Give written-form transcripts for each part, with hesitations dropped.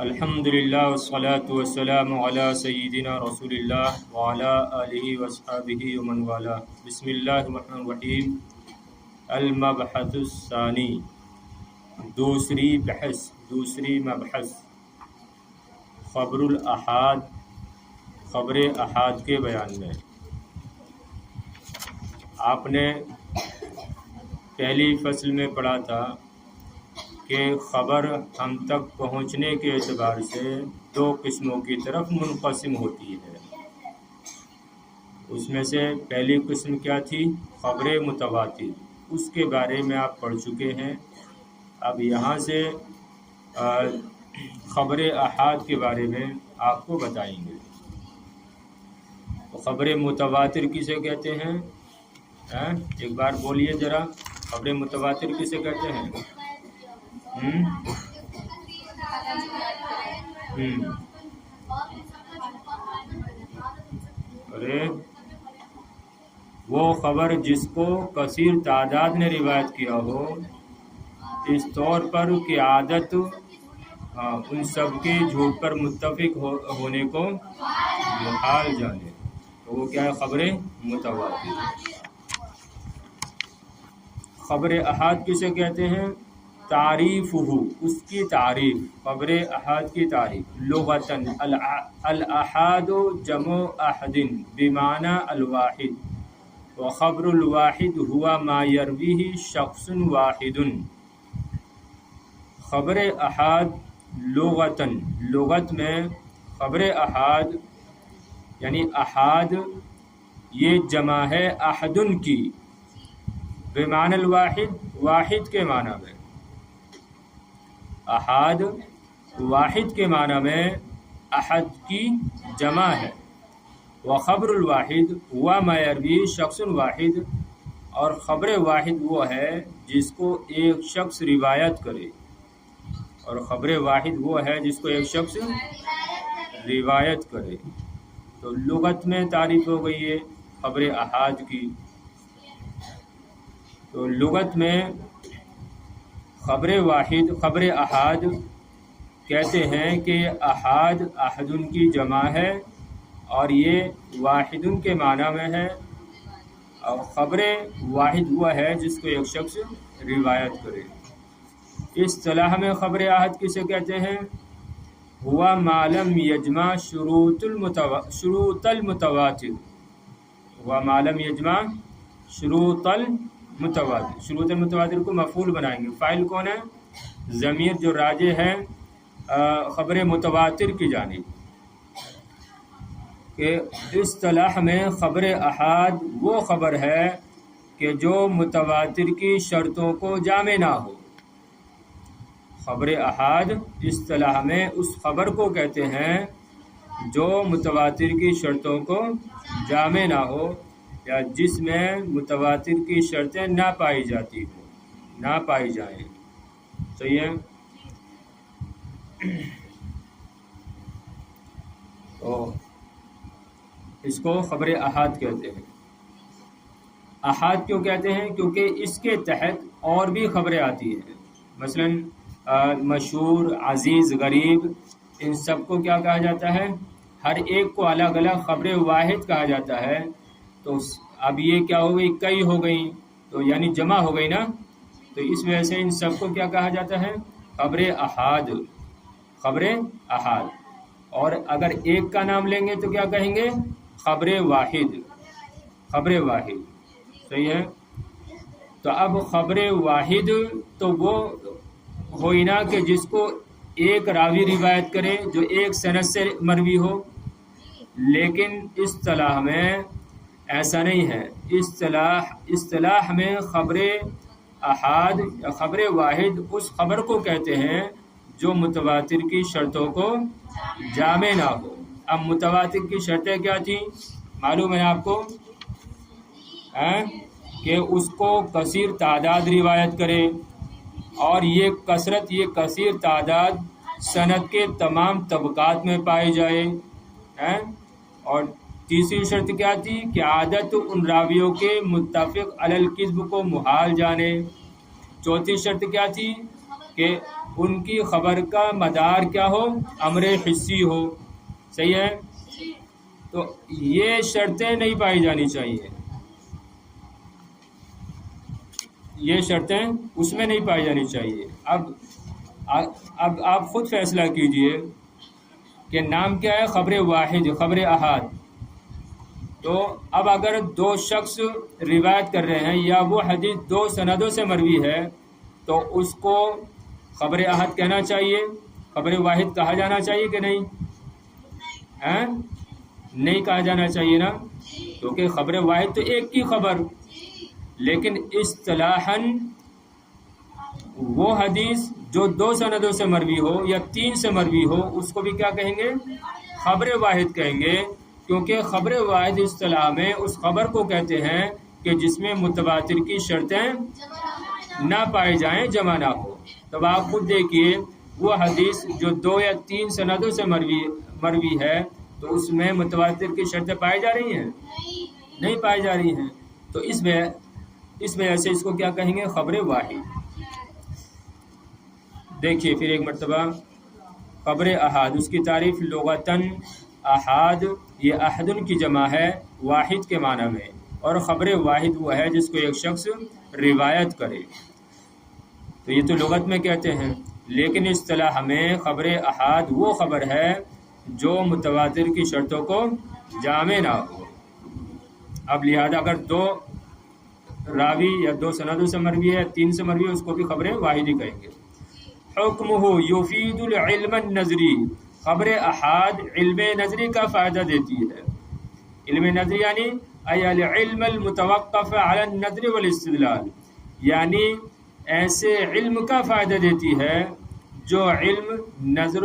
الحمدللہ والصلاة والسلام علی سیدنا رسول اللہ وعلی آلہ وصحبہ ومن والہ۔ بسم اللہ الرحمن الرحیم۔ المبحث الثانی، دوسری مبحث، خبر الاحاد، خبر احاد کے بیان میں۔ آپ نے پہلی فصل میں پڑھا تھا کہ خبر ہم تک پہنچنے کے اعتبار سے دو قسموں کی طرف منقسم ہوتی ہے۔ اس میں سے پہلی قسم کیا تھی؟ خبر متواتر، اس کے بارے میں آپ پڑھ چکے ہیں۔ اب یہاں سے خبر احاد کے بارے میں آپ کو بتائیں گے۔ تو خبر متواتر کسے کہتے ہیں؟ ایک بار بولیے ذرا، خبر متواتر کسے کہتے ہیں؟ ارے وہ خبر جس کو کثیر تعداد نے روایت کیا ہو، اس طور پر کہ عادت ان سب کے جھوٹ پر متفق ہونے کو محال جانے، تو وہ کیا ہے؟ خبر متواتر۔ خبر احاد کسے کہتے ہیں؟ تعریفہ، اس کی تعریف، خبر احاد کی تعریف۔ لغتاً الاحاد جمع احد بمعنی الواحد، وخبر الواحد ہوا ما یرویہ شخص واحد۔ خبر احاد لغتاً، لغت میں خبر احاد یعنی احاد یہ جمع ہے احدن کی، بمعنی الواحد، واحد کے معنی میں۔ احاد واحد کے معنی میں احد کی جمع ہے۔ وخبر الواحد ہوا ما یروی شخص واحد، اور خبر واحد وہ ہے جس کو ایک شخص روایت کرے، اور خبر واحد وہ ہے جس کو ایک شخص روایت کرے۔ تو لغت میں تعریف ہو گئی ہے خبر احاد کی۔ تو لغت میں خبر واحد، خبر احاد کہتے ہیں کہ احاد احدن کی جمع ہے، اور یہ واحدن کے معنی میں ہے، اور خبر واحد ہوا ہے جس کو ایک شخص روایت کرے۔ اصطلاح میں خبر احاد کسے کہتے ہیں؟ ہوا ما لم یجمع شروط المتواتر، ہوا ما لم یجمع شروط المتواتر۔ شروط المتواتر کو مفعول بنائیں گے، فاعل کون ہے؟ ضمیر جو راجع ہے خبر متواتر کی جانب۔ کہ اصطلاح میں خبر احاد وہ خبر ہے کہ جو متواتر کی شرطوں کو جامع نہ ہو۔ خبر احاد اصطلاح میں اس خبر کو کہتے ہیں جو متواتر کی شرطوں کو جامع نہ ہو، یا جس میں متواتر کی شرطیں نہ پائی جاتی ہوں، نہ پائی جائیں۔ صحیح ہے؟ تو اس کو خبر احاد کہتے ہیں۔ احاد کیوں کہتے ہیں؟ کیونکہ اس کے تحت اور بھی خبریں آتی ہیں، مثلاً مشہور، عزیز، غریب، ان سب کو کیا کہا جاتا ہے؟ ہر ایک کو الگ الگ خبر واحد کہا جاتا ہے۔ تو اب یہ کیا ہو گئی؟ کئی ہو گئی، تو یعنی جمع ہو گئی نا، تو اس وجہ سے ان سب کو کیا کہا جاتا ہے؟ خبر احاد، خبر احاد۔ اور اگر ایک کا نام لیں گے تو کیا کہیں گے؟ خبر واحد، خبر واحد۔ صحیح ہے؟ تو اب خبر واحد تو وہ ہوئی نا کہ جس کو ایک راوی روایت کرے جو ایک سند سے مروی ہو، لیکن اصطلاح میں ایسا نہیں ہے۔ اصطلاح میں خبر احاد یا خبر واحد اس خبر کو کہتے ہیں جو متواتر کی شرطوں کو جامع نہ ہو۔ اب متواتر کی شرطیں کیا تھیں؟ معلوم ہے آپ کو کہ اس کو کثیر تعداد روایت کرے، اور یہ کثرت، یہ کثیر تعداد سند کے تمام طبقات میں پائی جائے۔ اور تیسری شرط کیا تھی؟ کہ عادت ان راویوں کے متفق علی الکذب کو محال جانے۔ چوتھی شرط کیا تھی؟ کہ ان کی خبر کا مدار کیا ہو؟ امر حسی ہو. صحیح ہے؟ تو یہ شرطیں نہیں پائی جانی چاہیے، یہ شرطیں اس میں نہیں پائی جانی چاہیے. اب آپ خود فیصلہ کیجئے کہ نام کیا ہے؟ خبر واحد، خبر احاد. تو اب اگر دو شخص روایت کر رہے ہیں یا وہ حدیث دو سندوں سے مروی ہے تو اس کو خبر احاد کہنا چاہیے، خبر واحد کہا جانا چاہیے کہ نہیں؟ نہیں کہا جانا چاہیے نا، کیونکہ خبر واحد تو ایک کی خبر، لیکن اصطلاحاً وہ حدیث جو دو سندوں سے مروی ہو یا تین سے مروی ہو اس کو بھی کیا کہیں گے؟ خبر واحد کہیں گے، کیونکہ خبر واحد اصطلاح میں اس خبر کو کہتے ہیں کہ جس میں متواتر کی شرطیں نہ پائے جائیں، جمع نہ ہو. تب آپ خود دیکھیے وہ حدیث جو دو یا تین سندوں سے مروی ہے تو اس میں متواتر کی شرطیں پائی جا رہی ہیں؟ نہیں پائی جا رہی ہیں. تو اس وجہ سے اس کو کیا کہیں گے؟ خبر واحد. دیکھیے پھر ایک مرتبہ خبر احاد، اس کی تعریف لغتاً احاد یہ احدن کی جمع ہے واحد کے معنی میں، اور خبر واحد وہ ہے جس کو ایک شخص روایت کرے. تو یہ تو لغت میں کہتے ہیں، لیکن اصطلاح میں خبر احاد وہ خبر ہے جو متواتر کی شرطوں کو جامع نہ ہو. اب لہذا اگر دو راوی یا دو سندوں سے مروی ہے، تین سے مروی ہے، اس کو بھی خبر واحد ہی کہیں گے. حکمہ یفید العلم النظری، خبر احاد علم نظری کا فائدہ دیتی ہے. علم نظری یعنی العلم المتوقف علی النظر والاستدلال، یعنی ایسے علم کا فائدہ دیتی ہے جو علم نظر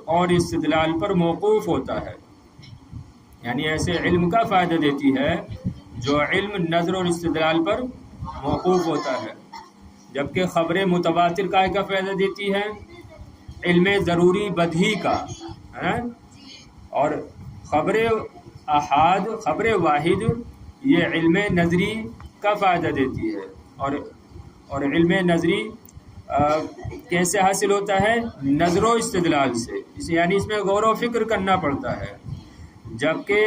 اور استدلال پر موقوف ہوتا ہے. یعنی ایسے علم کا فائدہ دیتی ہے جو علم نظر اور استدلال پر موقوف ہوتا ہے. جبکہ خبر متواتر کا فائدہ دیتی ہے؟ علم ضروری بدیہی کا. اور خبر احاد، خبر واحد یہ علم نظری کا فائدہ دیتی ہے. اور علم نظری کیسے حاصل ہوتا ہے؟ نظر و استدلال سے، یعنی اس میں غور و فکر کرنا پڑتا ہے. جبکہ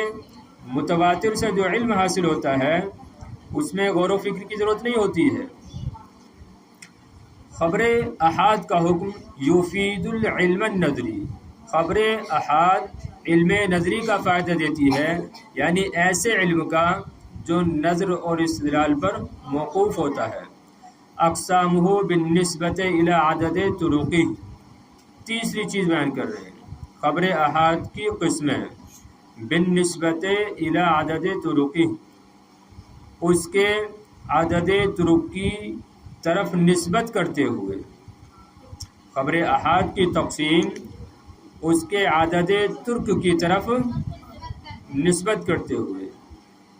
متواتر سے جو علم حاصل ہوتا ہے اس میں غور و فکر کی ضرورت نہیں ہوتی ہے. خبر احاد کا حکم یفید العلم النظری، خبر احاد علم نظری کا فائدہ دیتی ہے، یعنی ایسے علم کا جو نظر اور استدلال پر موقوف ہوتا ہے. اقسامہ بالنسبت الی عدد طرقہ، تیسری چیز بیان کر رہے ہیں خبر احاد کی قسمیں. بالنسبت الی عدد طرقہ، اس کے عدد طرق کی طرف نسبت کرتے ہوئے. خبر احاد کی تقسیم اس کے عدد طرق کی طرف نسبت کرتے ہوئے،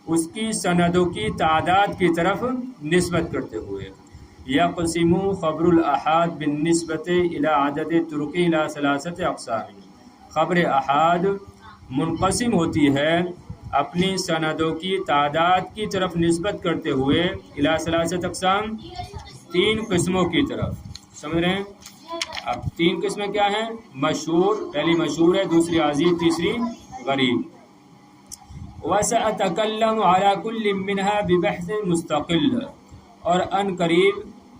اس کی سندوں کی تعداد کی طرف نسبت کرتے ہوئے. یقسم خبر الاحاد بالنسبت الی عدد طرق الی ثلاثۃ اقسام، خبر احاد منقسم ہوتی ہے اپنی سندوں کی تعداد کی طرف نسبت کرتے ہوئے الی ثلاثۃ اقسام، تین قسموں کی طرف. سمجھ رہے ہیں؟ اب تین قسمیں کیا ہیں؟ مشہور، پہلی مشہور ہے، دوسری عزیز، تیسری غریب. وَسَأَتَكَلَّمُ عَلَى كُلٍّ مِّنْهَا بِبَحْثٍ مُسْتَقِلٍّ، اور ان قریب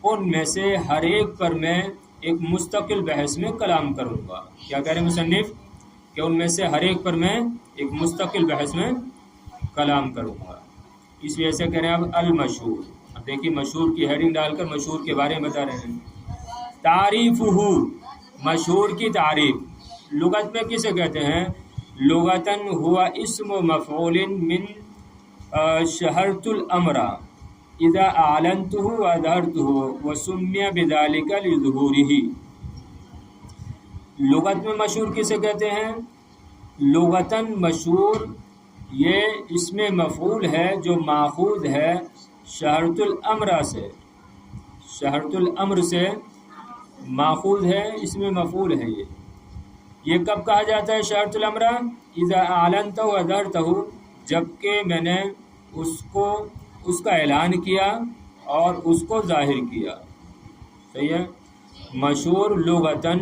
ان میں سے ہر ایک پر میں ایک مستقل بحث میں کلام کروں گا. کیا کہہ رہے ہیں مصنف؟ کہ ان میں سے ہر ایک پر میں ایک مستقل بحث میں کلام کروں گا. اس وجہ سے کہہ رہے ہیں اب المشہور. اب دیکھیے مشہور کی ہیڈنگ ڈال کر مشہور کے بارے میں بتا رہے ہیں. تعریفہ، مشہور کی تعریف لغت میں کسے کہتے ہیں؟ لغتاً ہوا اسم مفعول من شہرت الامر اذا اعلنتہ واظہرتہ وسمی بذلک لظہورہ. لغت میں مشہور کسے کہتے ہیں؟ لغتاً مشہور یہ اسم مفعول ہے جو ماخوذ ہے شہرت الامر سے، شہرت الامر سے ماخوذ ہے، اسم مفعول ہے. یہ کب کہا جاتا ہے شہرت الامر؟ اذا اعلنتہ واظہرتہ، جبکہ میں نے اس کا اعلان کیا اور اس کو ظاہر کیا. صحیح ہے؟ مشہور لغتاً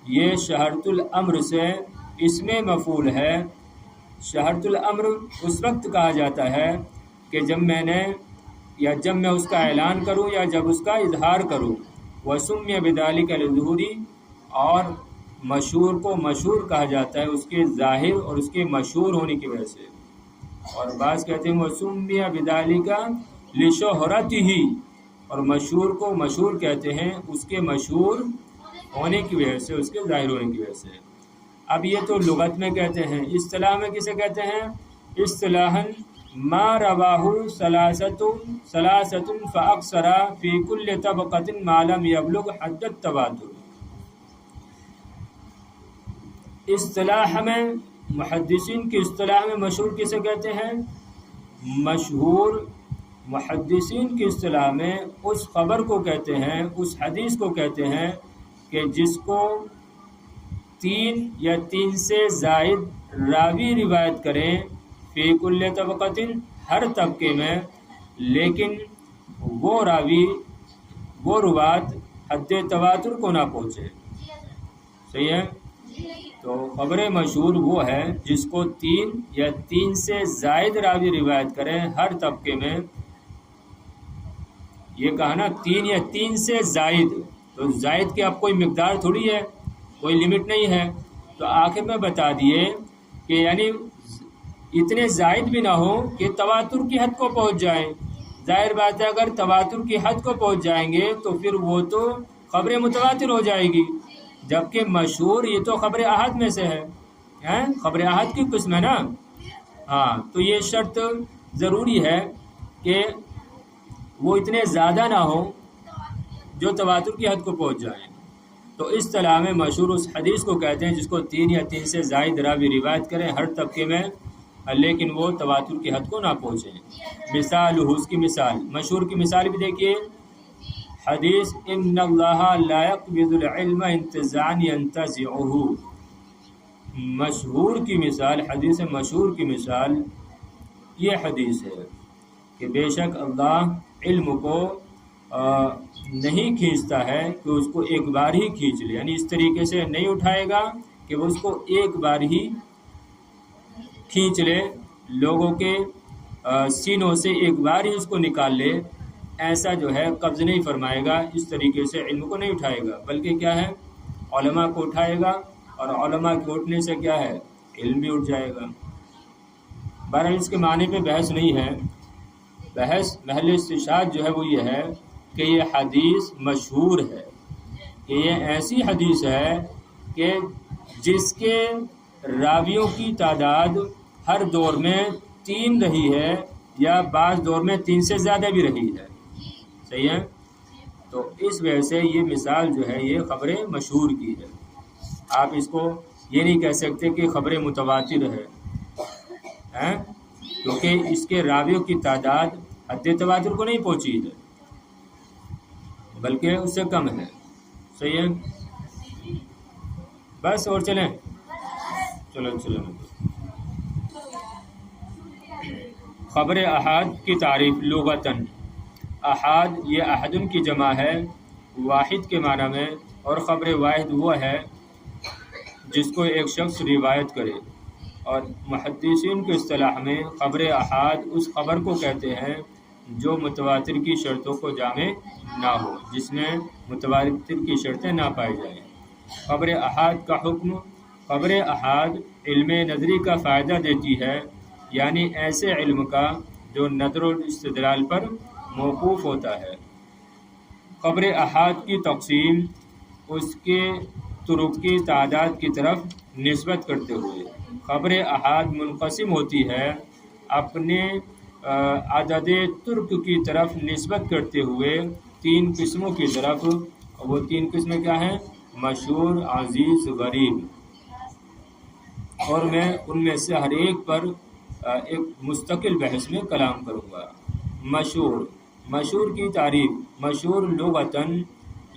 یہ شہرۃ الامر سے اسم مفعول ہے۔ شہرۃ الامر اس وقت کہا جاتا ہے کہ جب میں اس کا اعلان کروں یا جب اس کا اظہار کروں۔ وسمی بذالک لظہوری، اور مشہور کو مشہور کہا جاتا ہے اس کے ظاہر اور اس کے مشہور ہونے کی وجہ سے۔ اور بعض کہتے ہیں وسمی بذالک لشہرتہ، اور مشہور کو مشہور کہتے ہیں اس کے مشہور ہونے کی وجہ سے، اس کے ظاہر ہونے کی وجہ سے۔ اب یہ تو لغت میں کہتے ہیں، اصطلاح میں کسے کہتے ہیں؟ اصطلاحاً ما رواہ ثلاثۃ فاکثر فی کل طبقۃ ما لم یبلغ حد التواتر۔ اصطلاح میں، محدثین کی اصطلاح میں مشہور کسے کہتے ہیں؟ مشہور محدثین کی اصطلاح میں اس خبر کو کہتے ہیں، اس حدیث کو کہتے ہیں کہ جس کو 3 یا 3 سے زائد راوی روایت کریں، فی کل طبقۃ، ہر طبقے میں، لیکن وہ راوی، وہ روات حد تواتر کو نہ پہنچے۔ صحیح ہے؟ تو خبر مشہور وہ ہے جس کو 3 یا 3 سے زائد راوی روایت کریں ہر طبقے میں۔ یہ کہا نا 3 یا 3 سے زائد، تو زائد کی اب کوئی مقدار تھوڑی ہے، کوئی لمٹ نہیں ہے۔ تو آخر میں بتا دیے کہ یعنی اتنے زائد بھی نہ ہو کہ تواتر کی حد کو پہنچ جائیں۔ ظاہر بات ہے اگر تواتر کی حد کو پہنچ جائیں گے تو پھر وہ تو خبر متواتر ہو جائے گی، جبکہ مشہور یہ تو خبر احاد میں سے ہے، خبر احاد کی قسم ہے نا۔ ہاں، تو یہ شرط ضروری ہے کہ وہ اتنے زیادہ نہ ہو جو تواتر کی حد کو پہنچ جائیں۔ تو اس اصطلاح میں مشہور اس حدیث کو کہتے ہیں جس کو 3 یا 3 سے زائد راوی روایت کریں ہر طبقے میں، لیکن وہ تواتر کی حد کو نہ پہنچیں۔ مثال، اس کی مثال، مشہور کی مثال بھی دیکھیے۔ حدیث ان اللہ لا يقبض العلم انتزاعا ينتزعه، مشہور کی مثال، حدیث مشہور کی مثال یہ حدیث ہے کہ بے شک اللہ علم کو نہیں کھینچتا ہے کہ اس کو ایک بار ہی کھینچ لے، یعنی اس طریقے سے نہیں اٹھائے گا کہ وہ اس کو ایک بار ہی کھینچ لے، لوگوں کے سینوں سے ایک بار ہی اس کو نکال لے۔ ایسا جو ہے قبض نہیں فرمائے گا، اس طریقے سے علم کو نہیں اٹھائے گا، بلکہ کیا ہے، علماء کو اٹھائے گا، اور علماء کے اٹھنے سے کیا ہے، علم بھی اٹھ جائے گا۔ بہرحال اس کے معنی پہ بحث نہیں ہے، بحث محل استشہاد جو ہے وہ یہ ہے کہ یہ حدیث مشہور ہے، کہ یہ ایسی حدیث ہے کہ جس کے راویوں کی تعداد ہر دور میں 3 رہی ہے، یا بعض دور میں 3 سے زیادہ بھی رہی ہے۔ صحیح ہے؟ تو اس وجہ سے یہ مثال جو ہے یہ خبر مشہور کی ہے۔ آپ اس کو یہ نہیں کہہ سکتے کہ خبر متواتر ہے، کیونکہ اس کے راویوں کی تعداد حد تواتر کو نہیں پہنچی ہے، بلکہ اس سے کم ہے۔ صحیح ہے؟ بس اور چلیں، چلو۔ خبر احاد کی تعریف لغتاً، احاد یہ احدن کی جمع ہے واحد کے معنی میں، اور خبر واحد وہ ہے جس کو ایک شخص روایت کرے، اور محدثین کی اصطلاح میں خبر احاد اس خبر کو کہتے ہیں جو متواتر کی شرطوں کو جامع نہ ہو، جس میں متواتر کی شرطیں نہ پائی جائیں۔ خبر احاد کا حکم، خبر احاد علم نظری کا فائدہ دیتی ہے، یعنی ایسے علم کا جو نظر و استدلال پر موقوف ہوتا ہے۔ خبر احاد کی تقسیم اس کے طرق کی تعداد کی طرف نسبت کرتے ہوئے، خبر احاد منقسم ہوتی ہے اپنے عدد طرق کی طرف نسبت کرتے ہوئے 3 قسموں کی طرف، وہ 3 قسمیں کیا ہیں؟ مشہور، عزیز، غریب، اور میں ان میں سے ہر ایک پر ایک مستقل بحث میں کلام کروں گا۔ مشہور کی تعریف، مشہور لغتاً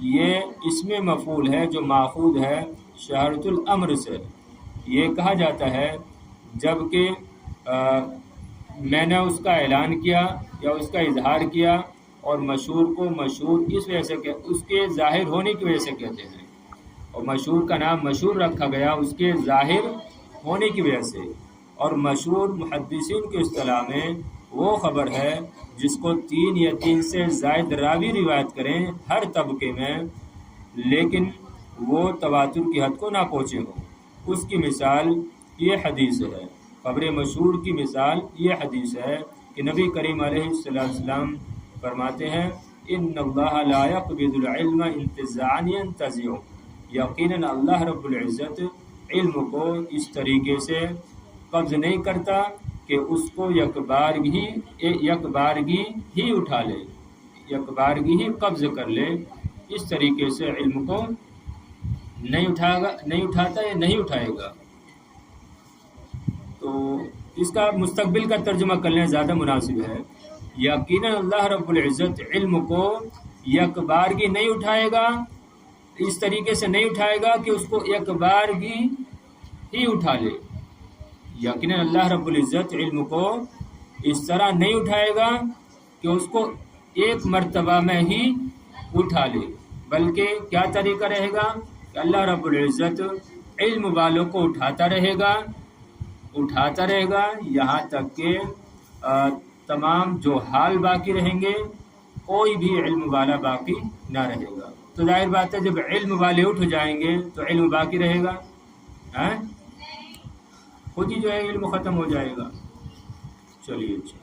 یہ اسم مفعول ہے جو ماخوذ ہے شہرۃ الامر سے۔ یہ کہا جاتا ہے جب کہ میں نے اس کا اعلان کیا یا اس کا اظہار کیا، اور مشہور کو مشہور اس وجہ سے کہ اس کے ظاہر ہونے کی وجہ سے کہتے ہیں، اور مشہور کا نام مشہور رکھا گیا اس کے ظاہر ہونے کی وجہ سے۔ اور مشہور محدثین کی اصطلاح میں وہ خبر ہے جس کو 3 یا 3 سے زائد راوی روایت کریں ہر طبقے میں، لیکن وہ تواتر کی حد کو نہ پہنچے ہوں۔ اس کی مثال یہ حدیث ہے، خبر مشہور کی مثال یہ حدیث ہے کہ نبی کریم علیہ السلام فرماتے ہیں ان اللہ لا يقبض العلم انتزاعا ينتزعه، یقیناً اللہ رب العزت علم کو اس طریقے سے قبض نہیں کرتا کہ اس کو یک بارگی ہی اٹھا لے، یک بارگی ہی قبض کر لے، اس طریقے سے علم کو نہیں اٹھاتا یا نہیں اٹھائے گا۔ تو اس کا مستقبل کا ترجمہ کرنا زیادہ مناسب ہے، یقیناً اللہ رب العزت علم کو یک بارگی نہیں اٹھائے گا، اس طریقے سے نہیں اٹھائے گا کہ اس کو یک بارگی ہی اٹھا لے۔ یقیناً اللہ رب العزت علم کو اس طرح نہیں اٹھائے گا کہ اس کو ایک مرتبہ میں ہی اٹھا لے، بلکہ کیا طریقہ رہے گا کہ اللہ رب العزت علم والوں کو اٹھاتا رہے گا یہاں تک کہ تمام جو حال باقی رہیں گے کوئی بھی علم والا باقی نہ رہے گا۔ تو ظاہر بات ہے جب علم والے اٹھ جائیں گے تو علم باقی رہے گا؟ خود ہی جو ہے علم ختم ہو جائے گا۔ چلیے اچھا۔